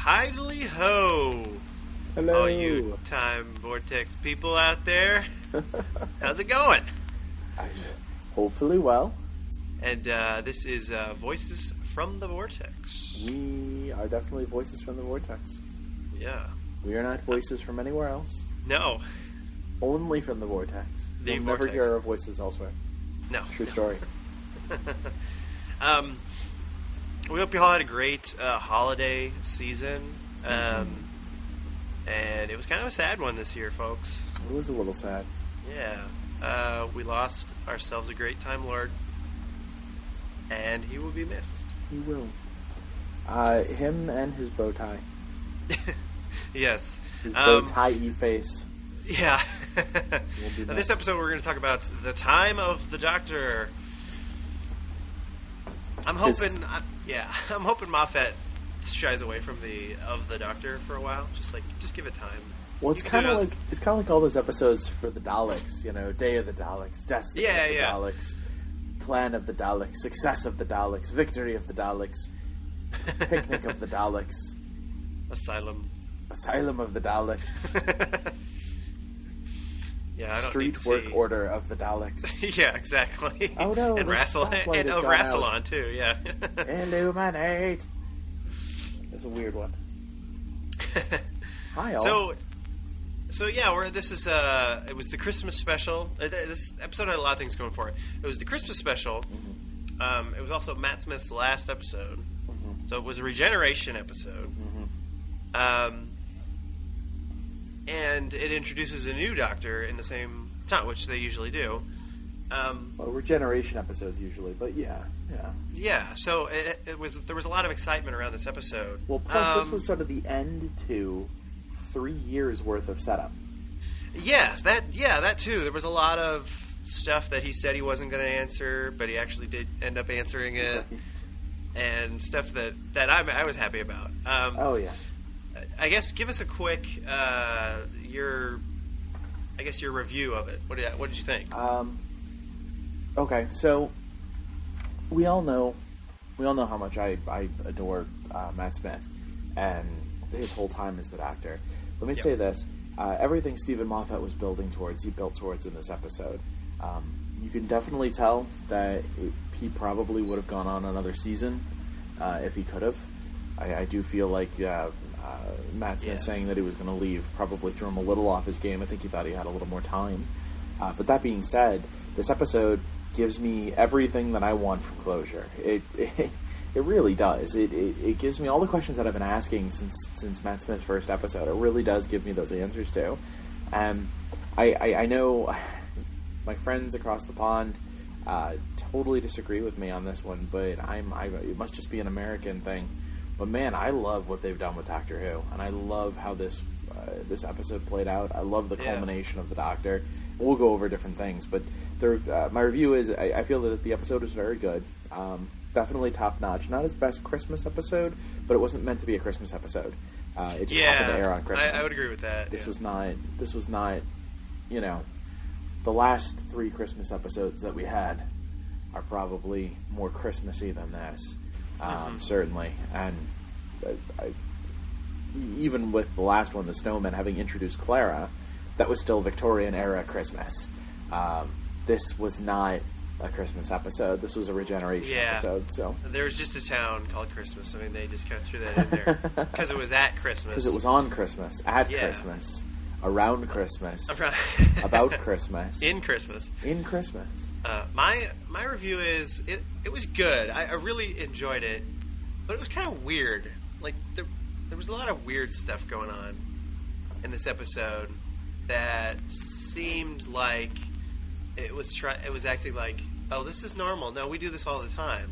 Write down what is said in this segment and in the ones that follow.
Hidely ho! Hello. All you Time Vortex people out there. How's it going? Hopefully well. And this is Voices from the Vortex. We are definitely voices from the Vortex. Yeah. We are not voices from anywhere else. No. Only from the Vortex. You'll never hear our voices elsewhere. No. True story. We hope you all had a great holiday season. And it was kind of a sad one this year, folks. It was a little sad. Yeah. We lost ourselves a great Time Lord. And he will be missed. He will. Him and his bow tie. Yes. His bow tie-y face. Yeah. In this episode, we're going to talk about the time of the Doctor. I'm hoping Moffat shies away from the Doctor for a while. Just give it time. Well, it's kind of like all those episodes for the Daleks. You know, Day of the Daleks, Destiny of the Daleks, Plan of the Daleks, Success of the Daleks, Victory of the Daleks, Picnic of the Daleks, Asylum of the Daleks. Yeah, I don't Street need to Work see. Order of the Daleks. Yeah, exactly. Oh no, and of Rassilon too. Yeah. Illuminate. That's a weird one. Hi all. So yeah, this is it was the Christmas special. This episode had a lot of things going for it. It was the Christmas special. Mm-hmm. It was also Matt Smith's last episode. Mm-hmm. So it was a regeneration episode. Mm-hmm. And it introduces a new Doctor in the same time, which they usually do. Well, regeneration episodes usually, but yeah. So there was a lot of excitement around this episode. Well, plus this was sort of the end to 3 years worth of setup. Yes, that too. There was a lot of stuff that he said he wasn't going to answer, but he actually did end up answering it, right. And stuff that I was happy about. Oh yeah. I guess give us a quick your review of it. What did you think? Okay, so we all know how much I adore Matt Smith and his whole time as the Doctor. Let me say this: everything Stephen Moffat was building towards, he built towards in this episode. You can definitely tell that he probably would have gone on another season if he could have. I do feel like Matt Smith saying that he was going to leave probably threw him a little off his game. I think he thought he had a little more time. But that being said, this episode gives me everything that I want from closure. It really does. It gives me all the questions that I've been asking since Matt Smith's first episode. It really does give me those answers too. I know my friends across the pond totally disagree with me on this one, but it must just be an American thing. But man, I love what they've done with Doctor Who, and I love how this episode played out. I love the culmination of the Doctor. We'll go over different things, but my review is I feel that the episode was very good. Definitely top notch. Not his best Christmas episode, but it wasn't meant to be a Christmas episode. It just happened to air on Christmas. I would agree with that. This was not. You know, the last 3 Christmas episodes that we had are probably more Christmassy than this. Certainly, and even with the last one, the Snowman, having introduced Clara, that was still Victorian era Christmas. This was not a Christmas episode. This was a regeneration episode. So there was just a town called Christmas. I mean, they just kind of threw that in there because it was at Christmas. Because it was on Christmas, at Christmas, around Christmas, about Christmas, in Christmas. My review is it was good. I really enjoyed it, but it was kind of weird. Like there was a lot of weird stuff going on in this episode that seemed like it was acting like, oh, this is normal. No, we do this all the time.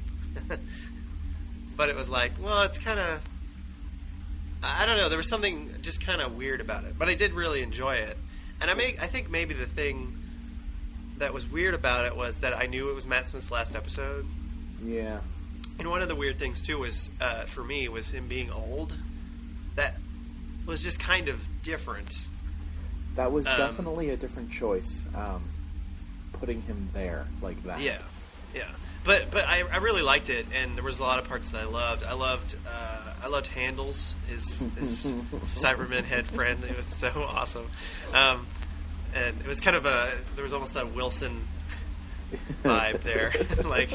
But it was like, well, it's kind of, I don't know. There was something just kind of weird about it, but I did really enjoy it. And I think maybe the thing that was weird about it was that I knew it was Matt Smith's last episode. Yeah. And one of the weird things too was, for me, was him being old. That was just kind of different. That was definitely a different choice, putting him there like that. Yeah. But I really liked it, and there was a lot of parts that I loved. I loved Handel's his Cyberman head friend. It was so awesome, and it was kind of there was almost a Wilson vibe there, like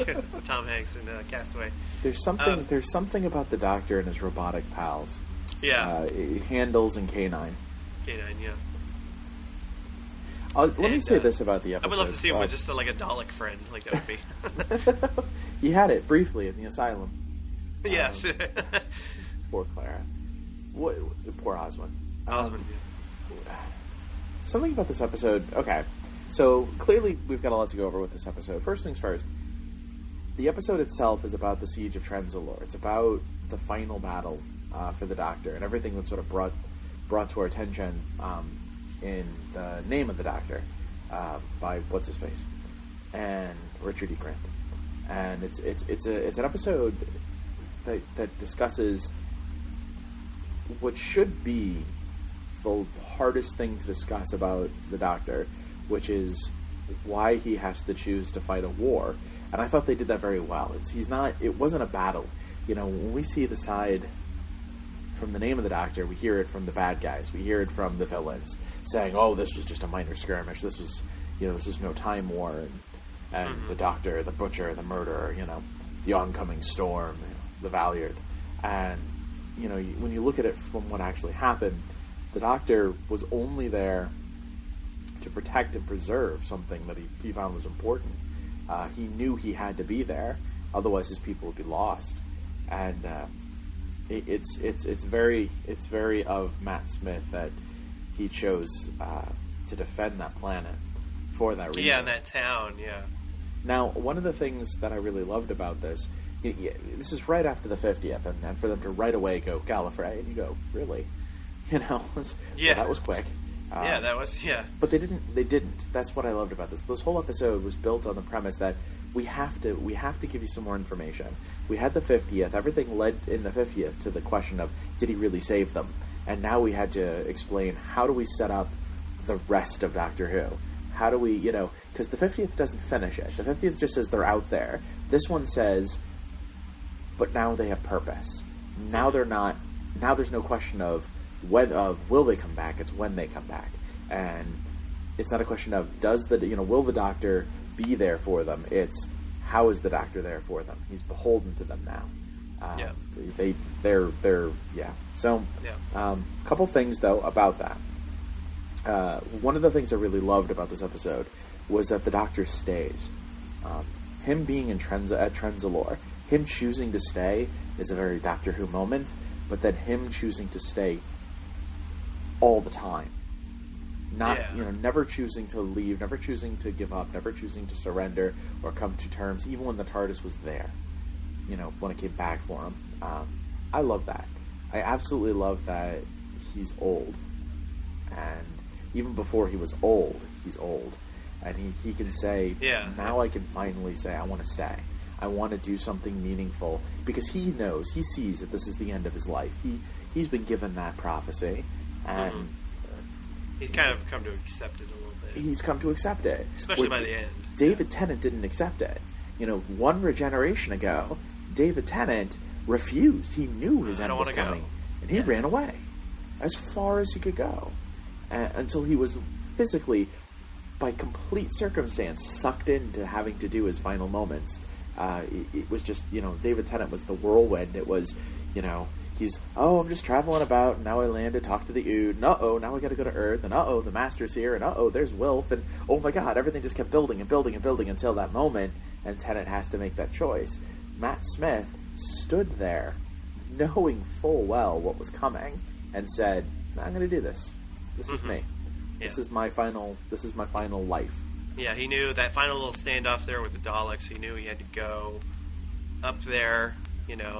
Tom Hanks in Castaway. There's something about the Doctor and his robotic pals. Yeah, Handles and K9. K9, yeah. Let me say this about the episode. I would love to see him with just like a Dalek friend, like that would be. He had it briefly in the asylum. Yes. Poor Clara. Poor Osmond. Osmond. Something about this episode. Okay, so clearly we've got a lot to go over with this episode. First things first. The episode itself is about the siege of Trenzalore. It's about the final battle for the Doctor and everything that's sort of brought to our attention in the Name of the Doctor by what's his face and Richard E. Grant. And it's an episode that discusses what should be the hardest thing to discuss about the Doctor, which is why he has to choose to fight a war. And I thought they did that very well. It wasn't a battle. You know, when we see the side from the Name of the Doctor, we hear it from the bad guys. We hear it from the villains saying, "Oh, this was just a minor skirmish. This was no time war." And the Doctor, the Butcher, the Murderer, the oncoming storm, the Valeyard. And, when you look at it from what actually happened, the Doctor was only there to protect and preserve something that he found was important. He knew he had to be there, otherwise his people would be lost. And it's very of Matt Smith that he chose to defend that planet for that reason. Yeah, in that town, yeah. Now, one of the things that I really loved about this is right after the 50th, and for them to right away go Gallifrey, and you go, really? Well, that was quick. Yeah, that was, yeah. But they didn't. That's what I loved about this. This whole episode was built on the premise that we have to give you some more information. We had the 50th. Everything led in the 50th to the question of, did he really save them? And now we had to explain, how do we set up the rest of Doctor Who? How do we, because the 50th doesn't finish it. The 50th just says they're out there. This one says, but now they have purpose. Now they're not, now there's no question of will they come back? It's when they come back. And it's not a question of will the Doctor be there for them? It's how is the Doctor there for them? He's beholden to them now. They're So, couple things though about that. One of the things I really loved about this episode was that the Doctor stays. Him being at Trenzalore, him choosing to stay is a very Doctor Who moment, but then him choosing to stay all the time. Never choosing to leave, never choosing to give up, never choosing to surrender or come to terms, even when the TARDIS was there, when it came back for him. I love that. I absolutely love that he's old. And even before he was old, he's old. And he can say, now I can finally say, I want to stay. I want to do something meaningful. Because he knows, he sees that this is the end of his life. He's been given that prophecy. And he's kind of come to accept it a little bit. He's come to accept it. Especially by the end. David Tennant didn't accept it. One regeneration ago, David Tennant refused. He knew his end was coming. And he ran away. As far as he could go. Until he was physically, by complete circumstance, sucked into having to do his final moments. It was just, David Tennant was the whirlwind. It was, I'm just traveling about, and now I land to talk to the Ood, and now I gotta go to Earth, and the Master's here, and there's Wilf, and oh my god, everything just kept building and building and building until that moment, and Tennant has to make that choice. Matt Smith stood there, knowing full well what was coming, and said, I'm gonna do this. This is me. Yeah. This is my final life. Yeah, he knew that final little standoff there with the Daleks, he knew he had to go up there.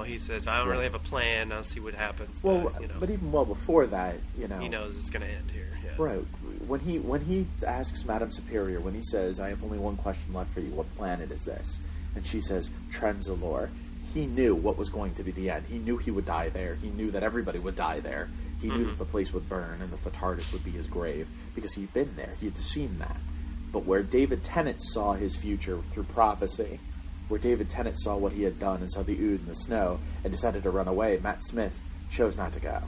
He says, I don't really have a plan. I'll see what happens. Well, but even well before that, he knows it's going to end here. Yeah. Right. When he asks Madame Superior, when he says, I have only one question left for you, what planet is this? And she says, Trenzalore. He knew what was going to be the end. He knew he would die there. He knew that everybody would die there. He knew that the place would burn and that the TARDIS would be his grave because he'd been there. He had seen that. But where David Tennant saw his future through prophecy, where David Tennant saw what he had done and saw the ood and the snow and decided to run away, Matt Smith chose not to go.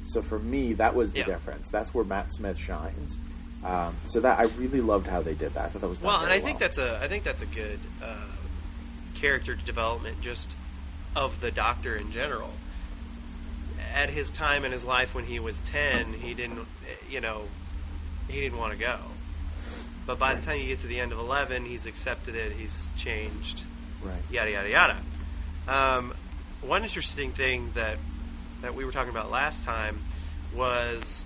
So for me, that was the difference. That's where Matt Smith shines. So that I really loved how they did that. I thought that was done well, and very I think that's a good character development just of the Doctor in general. At his time in his life when he was 10, he didn't want to go. But by the time you get to the end of 11, he's accepted it. He's changed. Right. Yada yada yada. One interesting thing that we were talking about last time was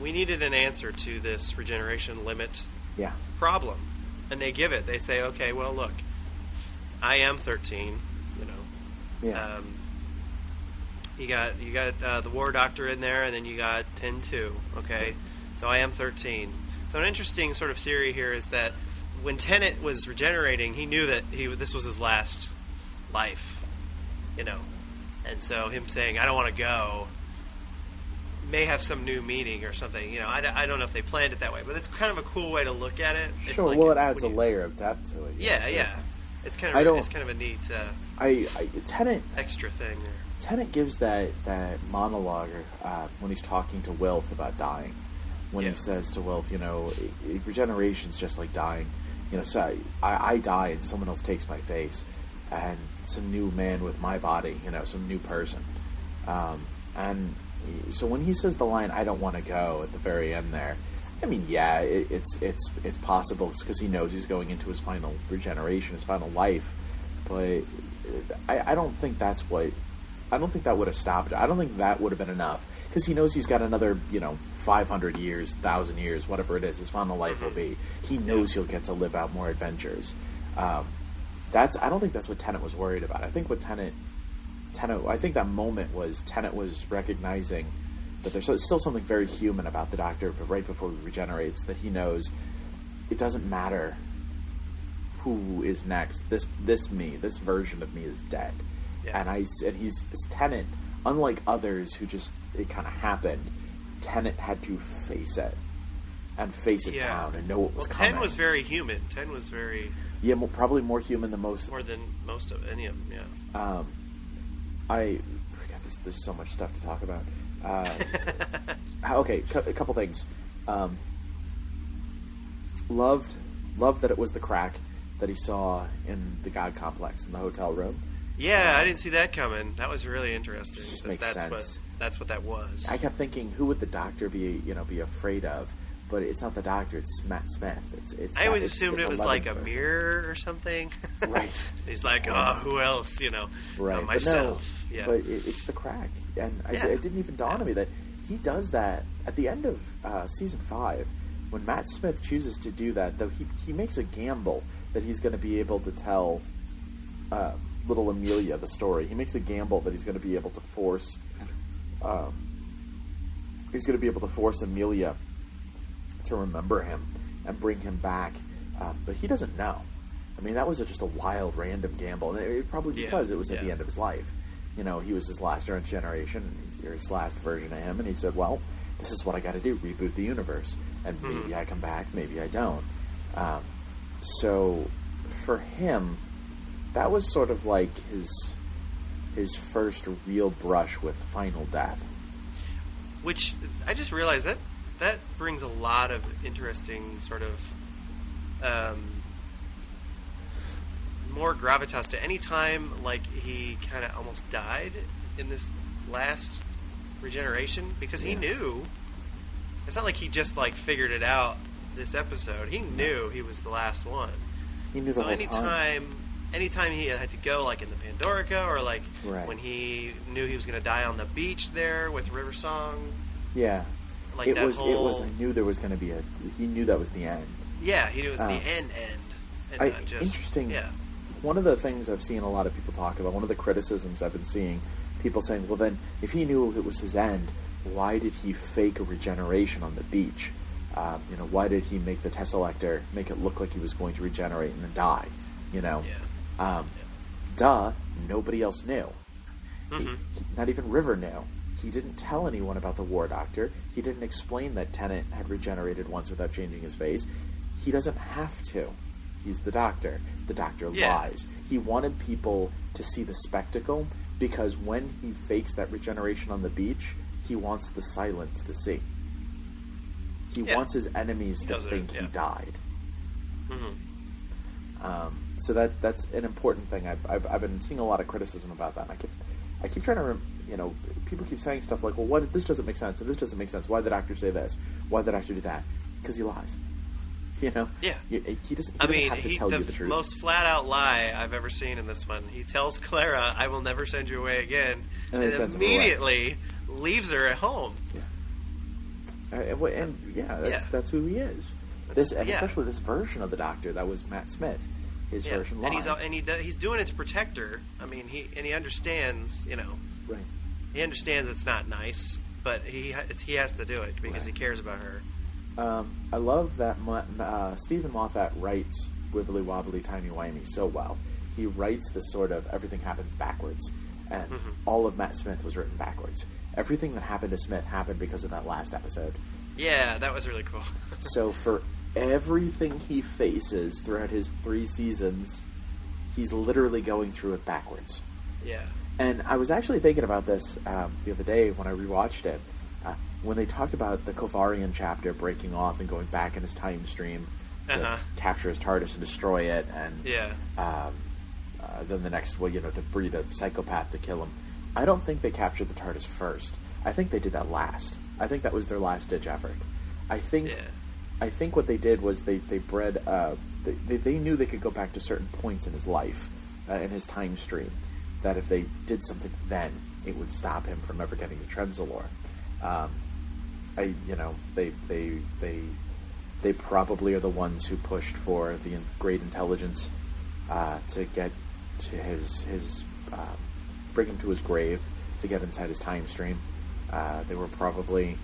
we needed an answer to this regeneration limit problem, and they give it. They say, okay, well, look, I am 13. You got the War Doctor in there, and then you got 10-2. Okay, so I am 13. So an interesting sort of theory here is that when Tennant was regenerating, he knew that this was his last life, and so him saying I don't want to go may have some new meaning or something. I don't know if they planned it that way, but it's kind of a cool way to look at it. Sure, like it adds a layer of depth to it. Yeah. It's kind of a neat Tennant extra thing there. Tennant gives that monologue when he's talking to Wilf about dying. When he says to Wilf, regeneration's just like dying. So I die and someone else takes my face, and some new man with my body, some new person. And so when he says the line, "I don't want to go" at the very end there, I mean, it's possible because he knows he's going into his final regeneration, his final life. But I don't think that's what. I don't think that would have stopped it. I don't think that would have been enough because he knows he's got another, 500 years, 1,000 years, whatever it is, his final life will be. He knows he'll get to live out more adventures. I don't think that's what Tennant was worried about. I think what Tennant, I think that moment was Tennant was recognizing that there's still something very human about the Doctor, but right before he regenerates, that he knows it doesn't matter who is next. This version of me is dead. Yeah. And he's Tennant, unlike others who just it kind of happened. Tennant had to face it and face it down and know what was coming. 10 was very human. 10 was very probably more human than most. More than most of any of them. Yeah. There's so much stuff to talk about. Okay, a couple things. Loved that it was the crack that he saw in the God Complex in the hotel room. Yeah, I didn't see that coming. That was really interesting. It just makes sense. That's what that was. I kept thinking, who would the Doctor be afraid of? But it's not the Doctor. It's Matt Smith. I always assumed it was like a mirror or something. Right. He's like, who else? Right. Myself. But, but it's the crack, and it didn't even dawn on me that he does that at the end of season 5 when Matt Smith chooses to do that. Though he makes a gamble that he's going to be able to tell little Amelia the story. He makes a gamble that he's going to be able to force. He's going to be able to force Amelia to remember him and bring him back, but he doesn't know. I mean, that was just a wild, random gamble, and probably because it was at the end of his life. He was his last generation, his last version of him, and he said, "Well, this is what I got to do: reboot the universe, and maybe I come back, maybe I don't." So, for him, that was sort of like his first real brush with final death. Which I just realized that brings a lot of interesting sort of more gravitas to any time like he kind of almost died in this last regeneration, because he knew. It's not like he just figured it out this episode. He knew he was the last one. He knew the whole time. Anytime he had to go, like in the Pandorica, or when he knew he was going to die on the beach there with River Song. Yeah. It was. I knew there was going to be he knew that was the end. Yeah, he knew it was the end, and not just interesting. Yeah. One of the things I've seen a lot of people talk about, one of the criticisms I've been seeing, people saying, well, then if he knew it was his end, why did he fake a regeneration on the beach? Why did he make the Tesselector make it look like he was going to regenerate and then die? Duh, nobody else knew. Not even River knew. He didn't tell anyone about the War Doctor. He didn't explain that Tennant had regenerated once without changing his face. He doesn't have to. He's the Doctor. The Doctor lies. He wanted people to see the spectacle because when he fakes that regeneration on the beach, he wants the silence to see. He wants his enemies to think he died. Mm-hmm. So that's an important thing. I've been seeing a lot of criticism about that. And I keep trying to, people keep saying stuff like, well, this doesn't make sense, and this doesn't make sense. Why did the Doctor say this? Why did the Doctor do that? Because he lies. He doesn't have to tell you the truth. The most flat-out lie I've ever seen in this one. He tells Clara, I will never send you away again, and immediately leaves her at home. Yeah. That's who he is. Especially this version of the Doctor that was Matt Smith. His version lies. And he's doing it to protect her. I mean, he understands, Right. He understands it's not nice, but he has to do it because he cares about her. I love that Stephen Moffat writes wibbly wobbly timey wimey so well. He writes this sort of everything happens backwards, and all of Matt Smith was written backwards. Everything that happened to Smith happened because of that last episode. Yeah, that was really cool. So for everything he faces throughout his 3 seasons, he's literally going through it backwards. Yeah. And I was actually thinking about this the other day when I rewatched it. When they talked about the Kovarian chapter breaking off and going back in his time stream to capture his TARDIS and destroy it, and then the next, to breed a psychopath to kill him. I don't think they captured the TARDIS first. I think they did that last. I think that was their last-ditch effort. I think what they did was they bred... They knew they could go back to certain points in his life, in his time stream, that if they did something then, it would stop him from ever getting to Trenzalore. They probably are the ones who pushed for the great intelligence to get to his bring him to his grave, to get inside his time stream. They were probably,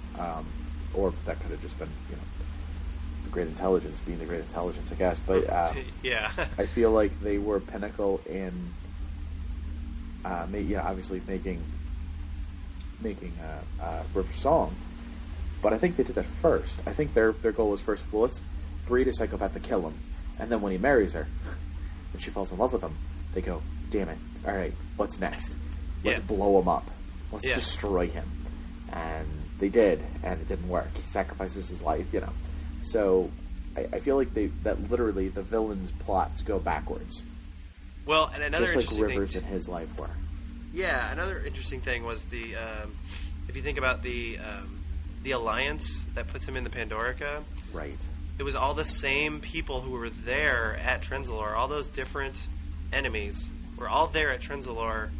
or that could have just been, the great intelligence being the great intelligence, I guess. But I feel like they were pinnacle in, obviously making River Song. But I think they did that first. I think their goal was first, well, let's breed a psychopath to kill him. And then when he marries her, and she falls in love with him, they go, damn it, all right, what's next? Let's blow him up. Let's destroy him. And they did, and it didn't work. He sacrifices his life, So I feel like that literally the villain's plots go backwards. Well, and another just like interesting Rivers thing in his life were. Yeah, another interesting thing was if you think about the alliance that puts him in the Pandorica. Right. It was all the same people who were there at Trenzalore. All those different enemies were all there at Trenzalore,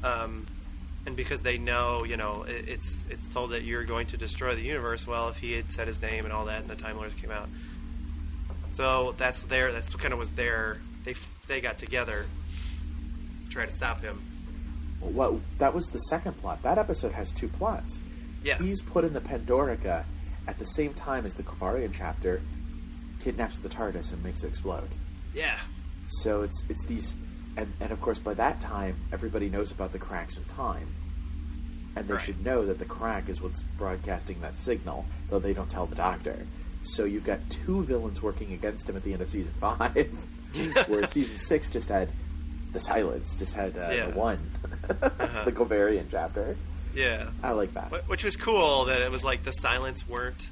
and because they know, it's told that you're going to destroy the universe. Well, if he had said his name and all that, and the Time Lords came out, so that's kind of was there. They got together to try to stop him. Well, that was the second plot. That episode has 2 plots. Yeah. He's put in the Pandorica at the same time as the Kovarian chapter kidnaps the TARDIS and makes it explode. Yeah. So it's these... And of course, by that time, everybody knows about the cracks in time. And they should know that the crack is what's broadcasting that signal, though they don't tell the Doctor. So you've got 2 villains working against him at the end of Season 5, whereas Season 6 just had the silence, just had the one, the Kovarian chapter. Yeah. I like that. Which was cool that it was like the silence weren't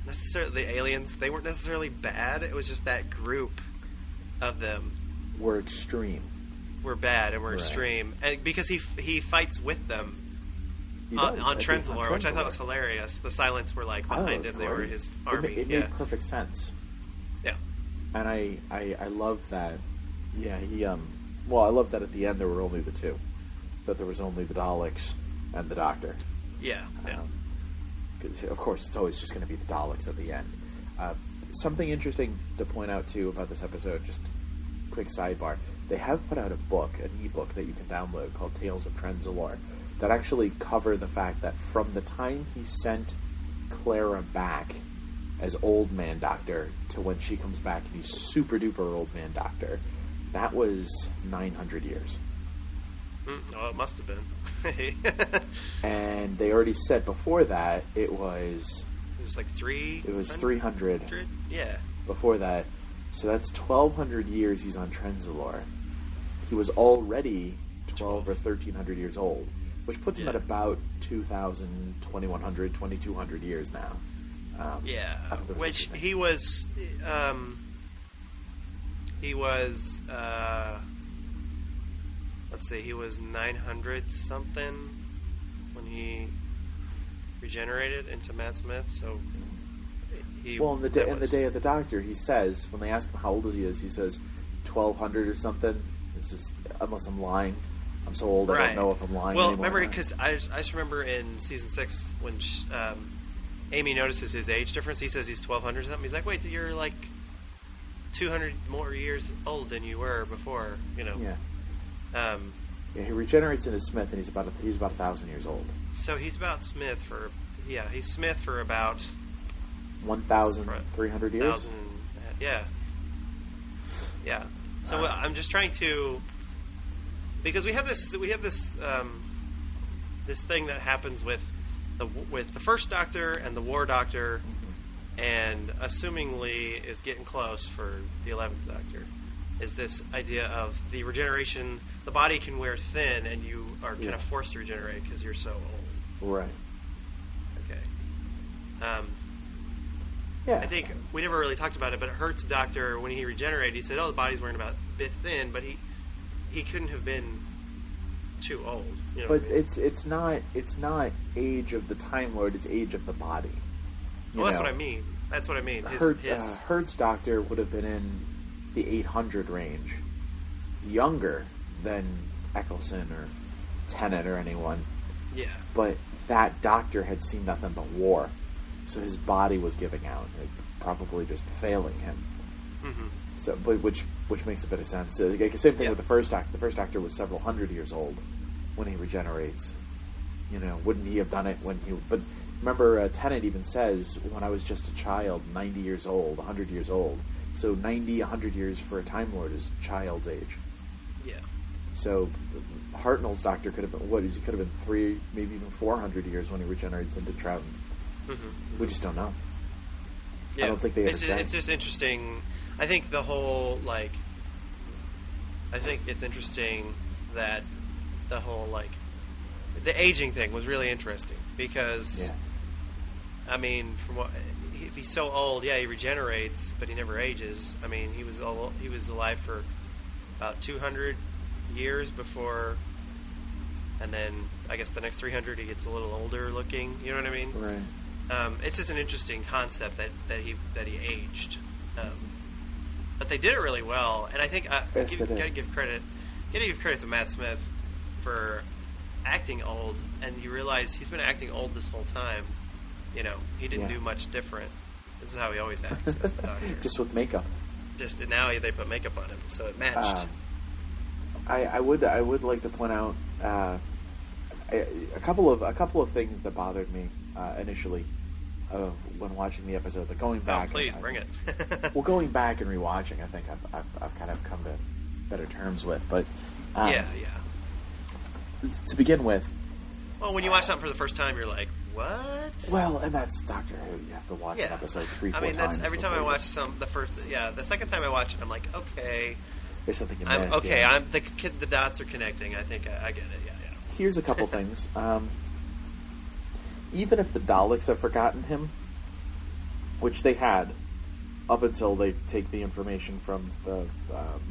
necessarily... The aliens, they weren't necessarily bad. It was just that group of them... Were extreme. Were bad and were extreme. And because he fights with them on Trenzalore, which I thought was hilarious. The silence were like behind him. They were his army. It made perfect sense. Yeah. And I love that. Yeah, well, I love that at the end there were only the 2. That there was only the Daleks and the Doctor. Yeah. Because, of course, it's always just going to be the Daleks at the end. Something interesting to point out, too, about this episode, just quick sidebar. They have put out an ebook that you can download called Tales of Trenzalore, that actually cover the fact that from the time he sent Clara back as Old Man Doctor to when she comes back and he's super duper Old Man Doctor, that was 900 years. Oh, it must have been. And they already said before that it was like 300. It was 300. Yeah. Before that, So that's 1,200 years he's on Trenzalore. He was already 12 or 1,300 years old, which puts him at about 2,000, 2,100, 2,200 years now. Which he was... let's see, he was 900 something when he regenerated into Matt Smith. So in the Day of the Doctor, he says, when they ask him how old he is, he says 1,200 or something. This is, unless I'm lying. I'm so old, I don't know if I'm lying. Well, anymore. remember, because I just remember in season 6 when Amy notices his age difference. He says he's 1,200 or something. He's like, "Wait, you're like 200 more years old than you were before." You know. Yeah. He regenerates into Smith, and he's about 1,000 years old. So he's about Smith for he's Smith for about 1,300 years. Yeah. So I'm just trying to, because we have this this thing that happens with the first Doctor and the War Doctor, and assumingly is getting close for the 11th Doctor, is this idea of the regeneration. The body can wear thin, and you are kind of forced to regenerate because you're so old. Right. Okay. I think we never really talked about it, but Hurt's Doctor, when he regenerated, he said, "Oh, the body's wearing about a bit thin," but he couldn't have been too old. You know but what I mean? it's not age of the Time Lord; it's age of the body. Well, that's what I mean. That's what I mean. Hurt's Doctor would have been in the 800 range, younger than Eccleston or Tennant or anyone. Yeah. But that Doctor had seen nothing but war, so his body was giving out, probably just failing him. Mm-hmm. So, which makes a bit of sense. Same thing with the first Doctor. The first Doctor was several hundred years old when he regenerates. You know, wouldn't he have done it when he? But remember, Tennant even says, "When I was just a child, 90 years old, 100 years old." So 90, 100 years for a Time Lord is child's age. Yeah. So Hartnell's Doctor could have been, he could have been 3, maybe even 400 years when he regenerates into Troughton. Mm-hmm. We just don't know. Yeah. I don't think they ever say. It's just interesting. I think the whole, I think it's interesting that the whole, the aging thing was really interesting because, I mean, if he's so old, he regenerates, but he never ages. I mean, he was alive for about 200 years before, and then I guess the next 300 he gets a little older looking. You know what I mean? Right. It's just an interesting concept that he aged, but they did it really well, and I think gotta give credit to Matt Smith for acting old, and you realize he's been acting old this whole time. You know, he didn't do much different. This is how he always acts as the Doctor. Just with makeup. Just now they put makeup on him, so it matched. I would like to point out a couple of things that bothered me initially when watching the episode. But going back, please bring it. Well, going back and rewatching, I think I've kind of come to better terms with. But to begin with, well, when you watch something for the first time, you're like, what? Well, and that's Doctor Who. You have to watch an episode 3-4 times. I mean, that's every time I watch the second time I watch it, I'm like, okay, there's something you missed. Okay, the dots are connecting. I think I get it. Yeah. Here's a couple things. Even if the Daleks have forgotten him, which they had up until they take the information from the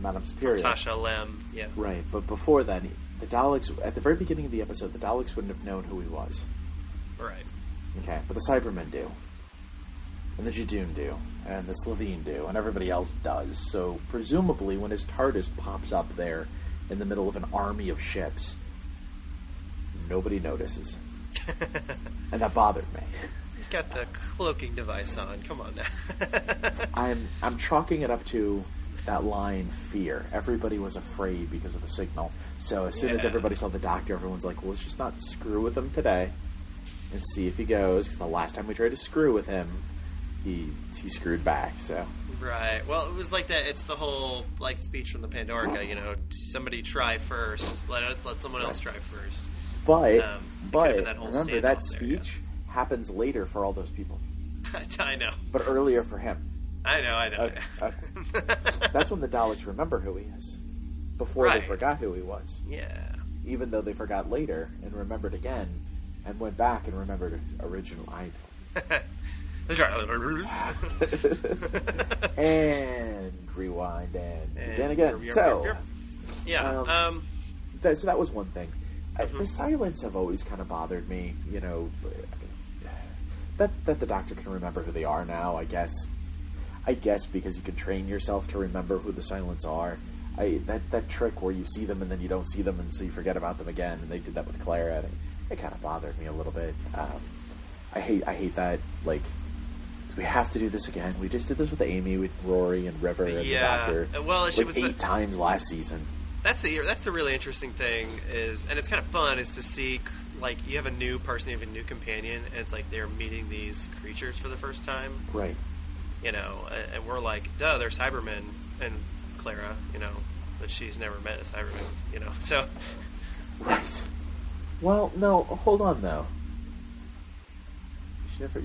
Madame Superior, Tasha Lem, right. But before then, the Daleks, at the very beginning of the episode, the Daleks wouldn't have known who he was. Right. Okay, but the Cybermen do. And the Jadoon do. And the Slovene do. And everybody else does. So, presumably, when his TARDIS pops up there in the middle of an army of ships, nobody notices. And that bothered me. He's got the cloaking device on. Come on now. I'm chalking it up to that line, fear. Everybody was afraid because of the signal. So as soon as everybody saw the Doctor, everyone's like, well, let's just not screw with him today and see if he goes. Because the last time we tried to screw with him, he screwed back. So right. Well, it was like that. It's the whole speech from the Pandorica. You know, somebody try first. Let someone else try first. But remember that speech happens later for all those people. I know. But earlier for him. I know. That's when the Daleks remember who he is. Before they forgot who he was. Yeah. Even though they forgot later and remembered again and went back and remembered original. And rewind and begin again. So, yeah. So that was one thing. The silence have always kind of bothered me. You know, that the Doctor can remember who they are now. I guess because you can train yourself to remember who the silents are. That trick where you see them and then you don't see them and so you forget about them again. And they did that with Clara. And it kind of bothered me a little bit. I hate that. Like, we have to do this again. We just did this with Amy, with Rory, and River, and the Doctor. Well, she was 8 times last season. That's the really interesting thing and it's kind of fun, is to see, like, you have a new person, you have a new companion, and it's like they're meeting these creatures for the first time. Right. You know, and we're like, duh, they're Cybermen, and Clara, you know, but she's never met a Cyberman, you know, so. Right. Well, no, hold on, though.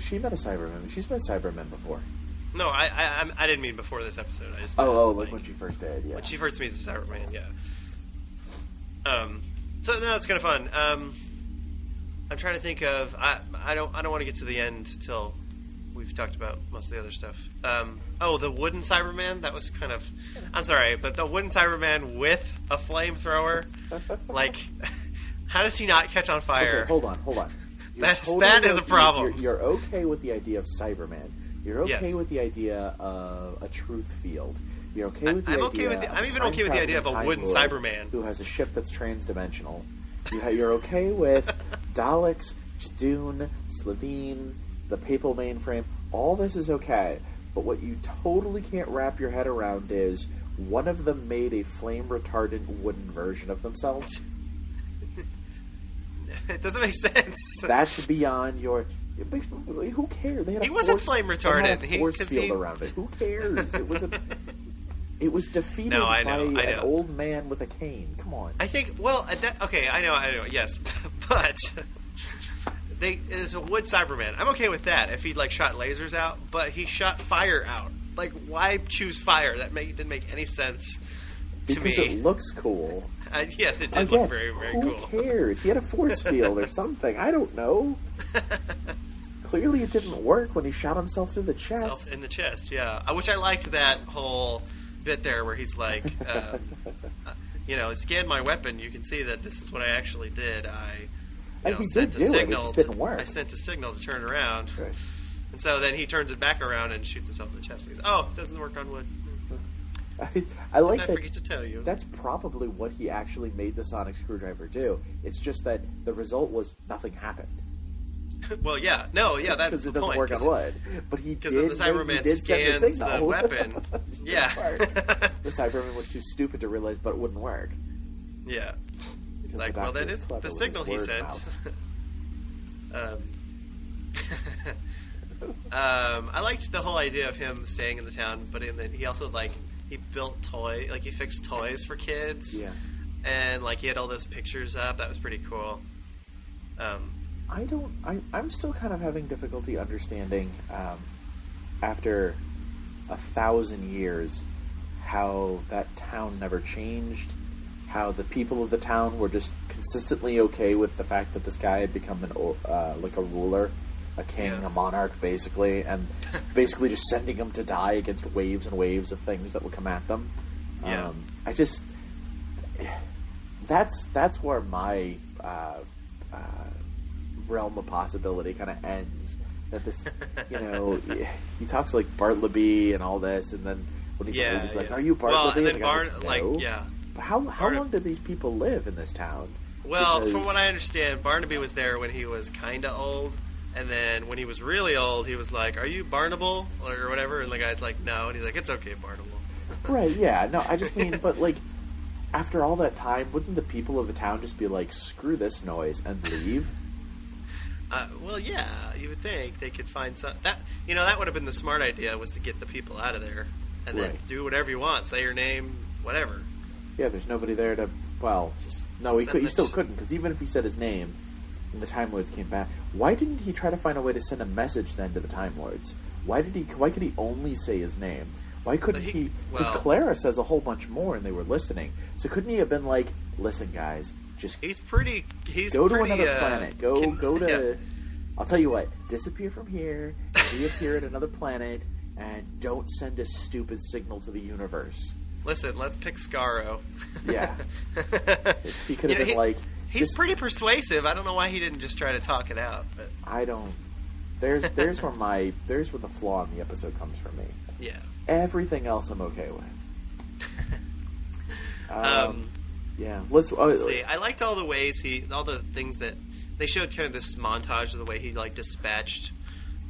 She met a Cyberman. She's met Cybermen before. No, I didn't mean before this episode. I just like when she first did, yeah. When she first meets a Cyberman, yeah. So no, it's kind of fun. I'm trying to think of. I don't want to get to the end till we've talked about most of the other stuff. The wooden Cyberman. That was kind of. I'm sorry, but the wooden Cyberman with a flamethrower, like, how does he not catch on fire? Okay, hold on. That is a problem. You're okay with the idea of Cyberman. You're okay with the idea of a truth field. You're okay with the idea. I'm even okay with the idea of a wooden Cyberman who has a ship that's transdimensional. You're okay with Daleks, Jadoon, Slitheen, the Papal mainframe. All this is okay. But what you totally can't wrap your head around is one of them made a flame-retardant wooden version of themselves. It doesn't make sense. That's beyond your. Who cares? He wasn't flame retardant. He had a force field around it. Who cares? It was defeated by an old man with a cane. Come on. I think. Well, I know. Yes, but it's a wood Cyberman. I'm okay with that if he shot lasers out, but he shot fire out. Like, why choose fire? That didn't make any sense to me. Because it looks cool. Yes, it did look very, very cool. Who cares? He had a force field or something. I don't know. Clearly it didn't work when he shot himself through the chest. In the chest, yeah. Which I liked that whole bit there where he's like, scan my weapon. You can see that this is what I actually did. I sent a signal. It just didn't work. I sent a signal to turn around. Right. And so then he turns it back around and shoots himself in the chest. He goes, it doesn't work on wood. I like that. I forget to tell you. That's probably what he actually made the sonic screwdriver do. It's just that the result was nothing happened. Well, yeah. No, yeah, that's the point. Because it doesn't work on wood. But he did. Because the Cyberman scans the weapon. Yeah. The Cyberman was too stupid to realize, but it wouldn't work. Yeah. Like, well, that is the signal he sent. I liked the whole idea of him staying in the town, but then he also he built he fixed toys for kids. Yeah. And he had all those pictures up. That was pretty cool. I'm still kind of having difficulty understanding, after 1,000 years, how that town never changed, how the people of the town were just consistently okay with the fact that this guy had become a ruler, a king, a monarch, basically, and basically just sending them to die against waves and waves of things that would come at them. Yeah. That's where my realm of possibility kind of ends. That this, he talks like Bartleby and all this, and then when he's old, he's like, "Are you Bartleby?" Well, and then no. But how long did these people live in this town? Well, from what I understand, Barnaby was there when he was kind of old, and then when he was really old, he was like, "Are you Barnable?" or whatever, and the guy's like, "No," and he's like, "It's okay, Barnable." Right? Yeah. No, I just mean, but after all that time, wouldn't the people of the town just be like, "Screw this noise" and leave? Well, yeah, you would think they could find some. That would have been the smart idea, was to get the people out of there and then do whatever you want, say your name, whatever. Yeah, there's nobody there to. Well, no, he still couldn't, because even if he said his name and the Time Lords came back, why didn't he try to find a way to send a message then to the Time Lords? Why could he only say his name? Why couldn't he? Because Clara says a whole bunch more, and they were listening. So couldn't he have been like, "Listen, guys, just He's go to another planet. Go to. Yeah. I'll tell you what. Disappear from here. Reappear at another planet, and don't send a stupid signal to the universe." Listen, let's pick Scarro. Yeah, he could have been like. He's pretty persuasive. I don't know why he didn't just try to talk it out. But I don't. There's where the flaw in the episode comes from me. Yeah. Everything else I'm okay with. Yeah. Let's see. I liked all the things that they showed. Kind of this montage of the way he like dispatched